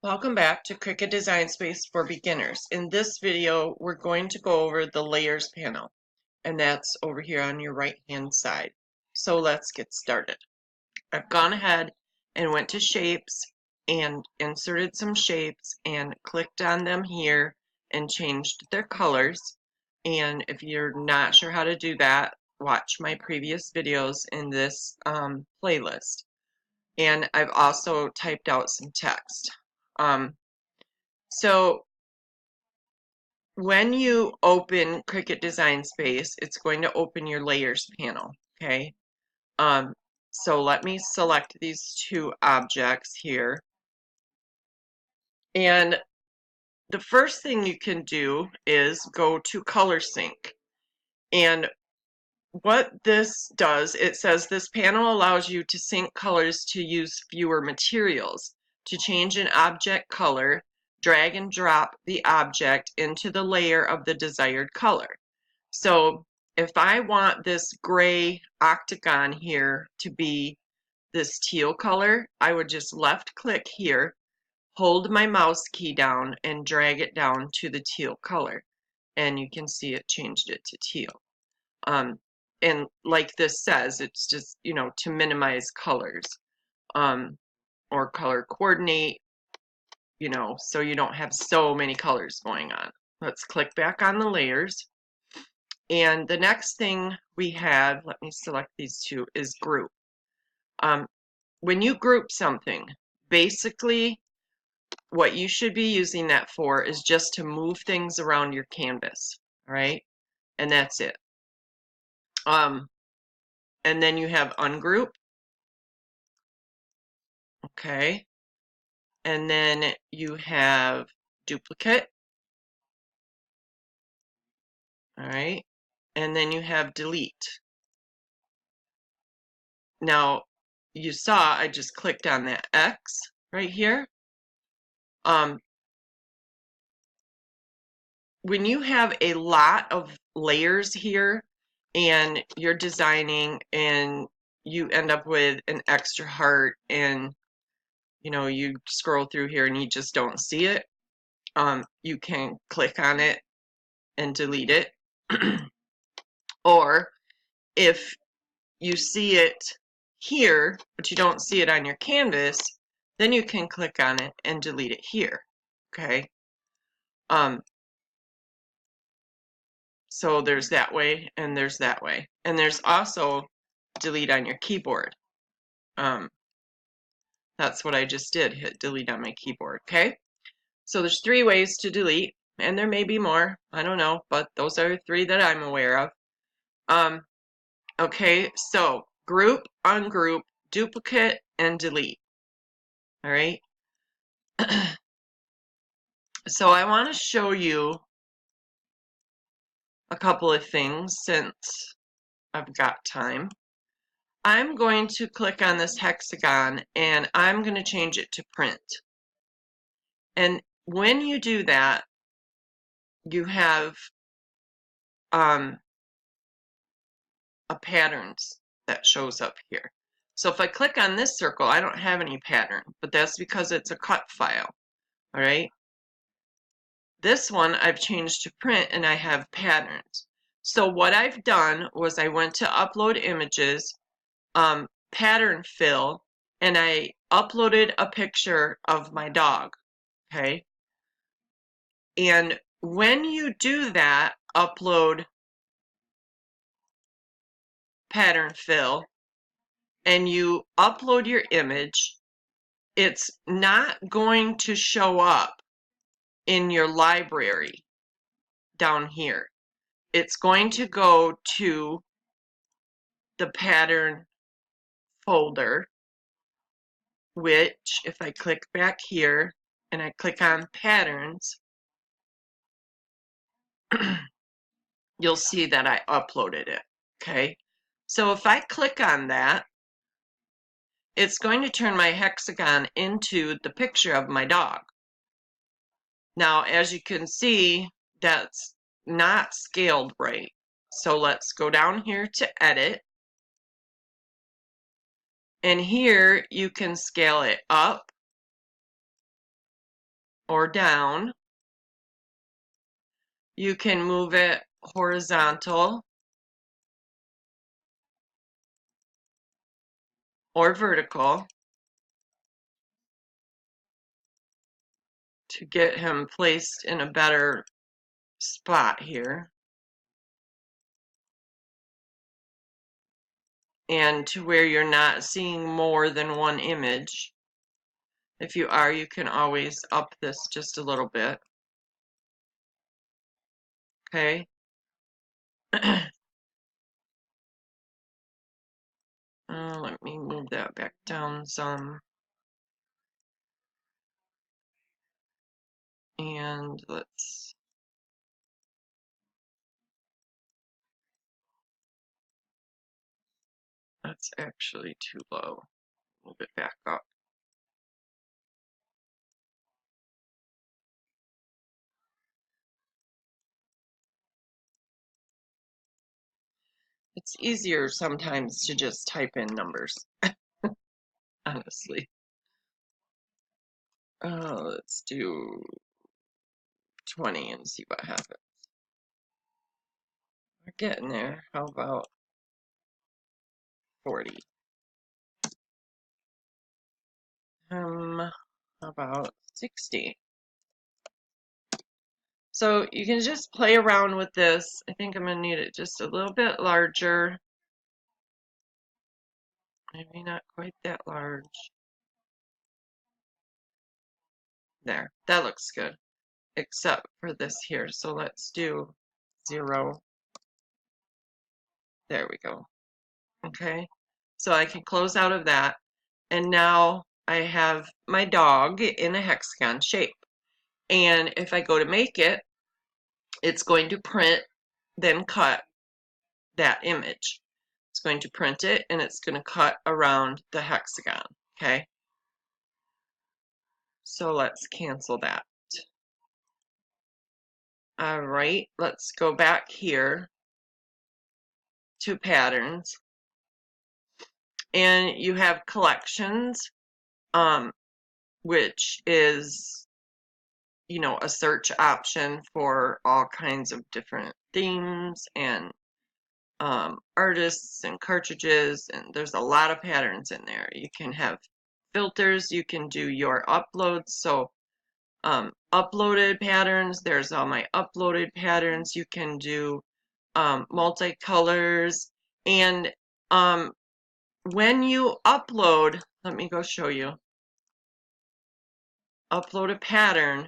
Welcome back to Cricut Design Space for Beginners. In this video, we're going to go over the Layers panel, and that's over here on your right-hand side. So let's get started. I've gone ahead and went to Shapes and inserted some shapes and clicked on them here and changed their colors. And if you're not sure how to do that, watch my previous videos in this playlist. And I've also typed out some text. So when you open Cricut Design Space, it's going to open your layers panel, okay? So let me select these two objects here. And the first thing you can do is go to Color Sync. And what this does, it says this panel allows you to sync colors to use fewer materials. To change an object color, drag and drop the object into the layer of the desired color. So if I want this gray octagon here to be this teal color, I would just left click here, hold my mouse key down and drag it down to the teal color. And you can see it changed it to teal. And like this says, it's just, to minimize colors or color coordinate, so you don't have so many colors going on. Let's click back on the layers. And the next thing we have, let me select these two, is group. When you group something, basically what you should be using that for is just to move things around your canvas, all right? And that's it. And then you have ungroup, okay? And then you have duplicate, all right? And then you have delete. Now, you saw I just clicked on that X right here. When you have a lot of layers here and you're designing and you end up with an extra heart and you scroll through here and you just don't see it, you can click on it and delete it. Or if you see it here but you don't see it on your canvas, then you can click on it and delete it here, okay? So there's that way and there's that way. And there's also delete on your keyboard. That's what I just did, hit delete on my keyboard, okay? So there's 3 ways to delete, and there may be more, I don't know, but those are 3 that I'm aware of. Okay, so group, ungroup, duplicate, and delete. All right. So I want to show you a couple of things since I've got time. I'm going to click on this hexagon and I'm going to change it to print. And when you do that, you have a patterns that shows up here. So if I click on this circle, I don't have any pattern, but that's because it's a cut file. All right. This one I've changed to print and I have patterns. So what I've done was I went to upload images, pattern fill, and I uploaded a picture of my dog, okay? And when you do that, upload pattern fill, and you upload your image, it's not going to show up in your library down here. It's going to go to the pattern folder, which if I click back here and I click on patterns, you'll see that I uploaded it, okay? So if I click on that, it's going to turn my hexagon into the picture of my dog. Now, as you can see, that's not scaled right. So let's go down here to edit. And here you can scale it up or down. You can move it horizontal or vertical to get him placed in a better spot here. And to where you're not seeing more than one image. If you are, you can always up this just a little bit. Okay. Let me move that back down some. And that's actually too low. Move it back up. It's easier sometimes to just type in numbers, honestly. Let's do 20 and see what happens. We're getting there. How about 40? How about 60? So you can just play around with this. I think I'm going to need it just a little bit larger. Maybe not quite that large. There, that looks good. Except for this here. So let's do 0. There we go. Okay. So I can close out of that. And now I have my dog in a hexagon shape. And if I go to make it, it's going to print, then cut that image. It's going to print it and it's going to cut around the hexagon. Okay. So let's cancel that. All right, let's go back here to patterns. And you have collections, which is, you know, a search option for all kinds of different themes and artists and cartridges, and there's a lot of patterns in there. You can have filters, you can do your uploads. So uploaded patterns, there's all my uploaded patterns. You can do multicolors, and when you upload, let me go show you. Upload a pattern.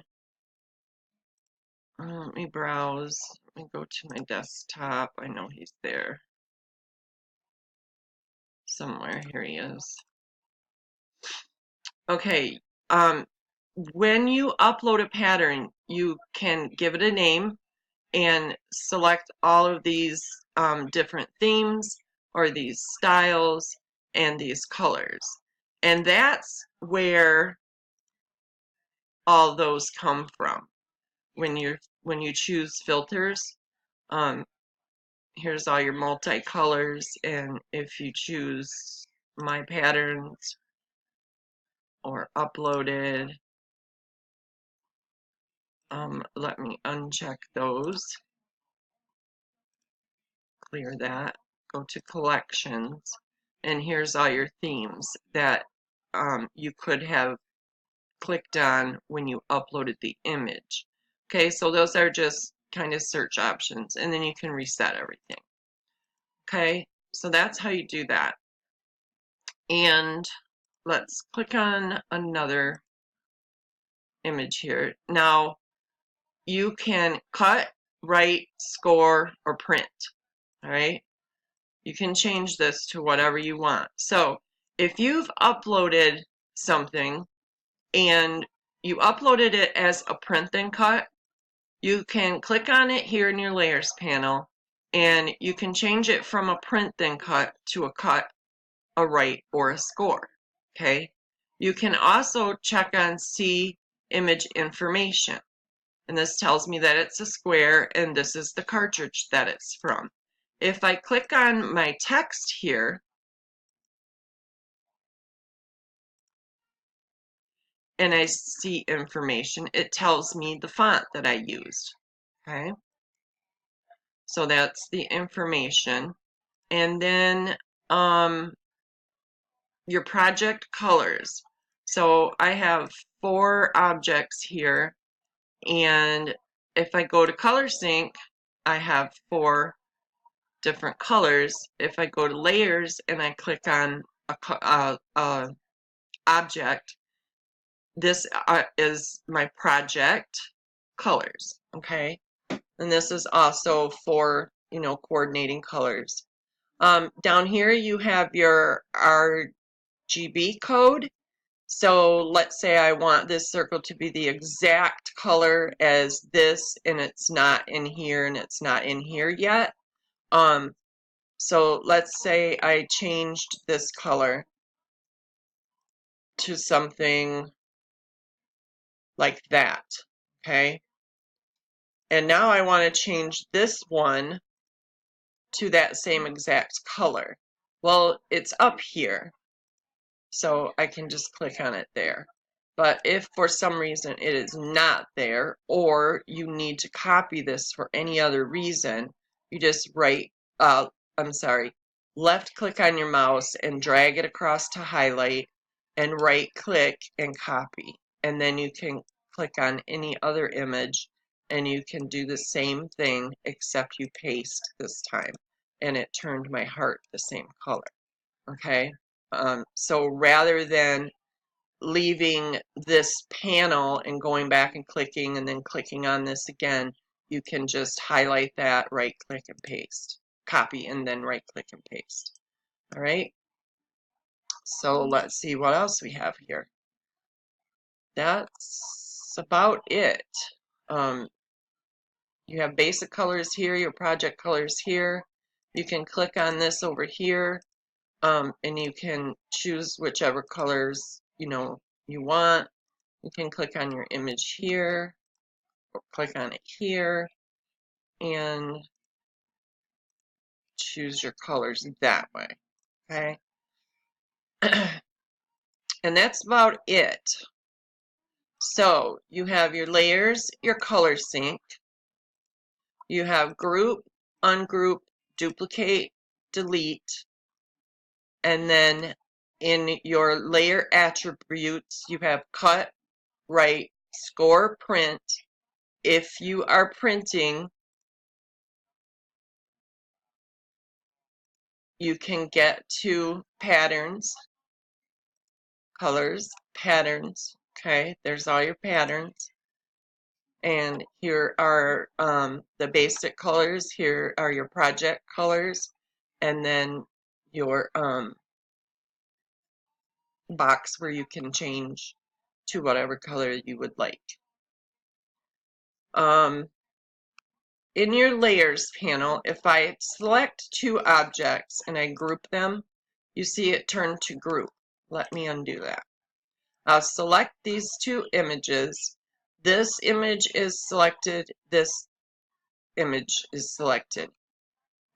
Let me browse. Let me go to my desktop. I know he's there somewhere. Here he is. Okay. When you upload a pattern, you can give it a name and select all of these different themes or these styles and these colors. And that's where all those come from. When you choose filters, here's all your multicolors, and if you choose my patterns or uploaded, let me uncheck those, clear that, go to collections, and here's all your themes that you could have clicked on when you uploaded the image. Okay, so those are just kind of search options, and then you can reset everything. Okay, so that's how you do that. And let's click on another image here. Now you can cut, write, score, or print. All right, you can change this to whatever you want. So if you've uploaded something and you uploaded it as a print and cut, you can click on it here in your layers panel, and you can change it from a print then cut to a cut, a write, or a score. Okay. You can also check on see image information, and this tells me that it's a square and this is the cartridge that it's from. If I click on my text here and I see information, it tells me the font that I used. Okay, so that's the information. And then your project colors. So I have 4 objects here, and if I go to color sync, I have 4 different colors. If I go to layers and I click on a object, this is my project colors, okay? And this is also for, coordinating colors. Down here you have your RGB code. So let's say I want this circle to be the exact color as this, and it's not in here and it's not in here yet. So let's say I changed this color to something like that, okay? And now I want to change this one to that same exact color. Well, it's up here, so I can just click on it there. But if for some reason it is not there, or you need to copy this for any other reason, you just left click on your mouse and drag it across to highlight, and right click and copy. And then you can click on any other image and you can do the same thing, except you paste this time. And it turned my heart the same color. Okay, so rather than leaving this panel and going back and clicking and then clicking on this again, you can just highlight that, right click and paste, copy, and then right click and paste. All right, so let's see what else we have here. That's about it. You have basic colors here, your project colors here. You can click on this over here, and you can choose whichever colors you want. You can click on your image here, or click on it here, and choose your colors that way. Okay, and that's about it. So you have your layers, your color sync. You have group, ungroup, duplicate, delete, and then in your layer attributes, you have cut, write, score, print. If you are printing, you can get to patterns, colors, patterns. Okay, there's all your patterns. And here are the basic colors. Here are your project colors. And then your box where you can change to whatever color you would like. In your layers panel, if I select 2 objects and I group them, you see it turn to group. Let me undo that. I'll select these 2 images. This image is selected, this image is selected.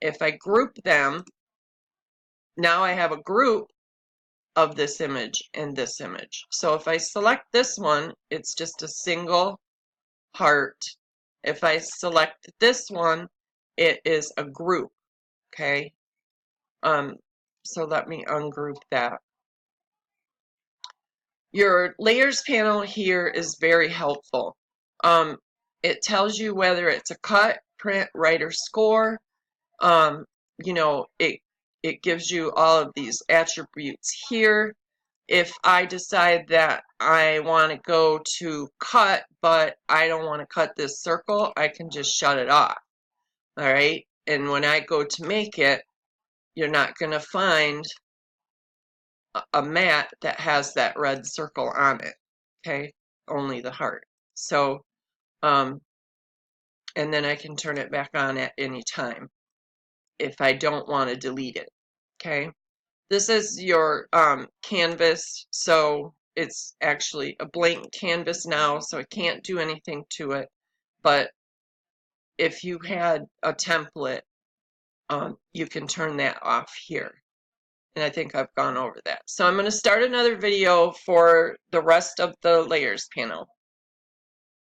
If I group them, now I have a group of this image and this image. So if I select this one, it's just a single heart. If I select this one, it is a group, okay? So let me ungroup that. Your layers panel here is very helpful. It tells you whether it's a cut, print, write, or score. It gives you all of these attributes here. If I decide that I want to go to cut, but I don't want to cut this circle, I can just shut it off. All right, and when I go to make it, you're not going to find a mat that has that red circle on it. Okay, only the heart. So, and then I can turn it back on at any time if I don't want to delete it. Okay, this is your canvas, so it's actually a blank canvas now, so I can't do anything to it. But if you had a template, you can turn that off here. And I think I've gone over that. So I'm going to start another video for the rest of the layers panel.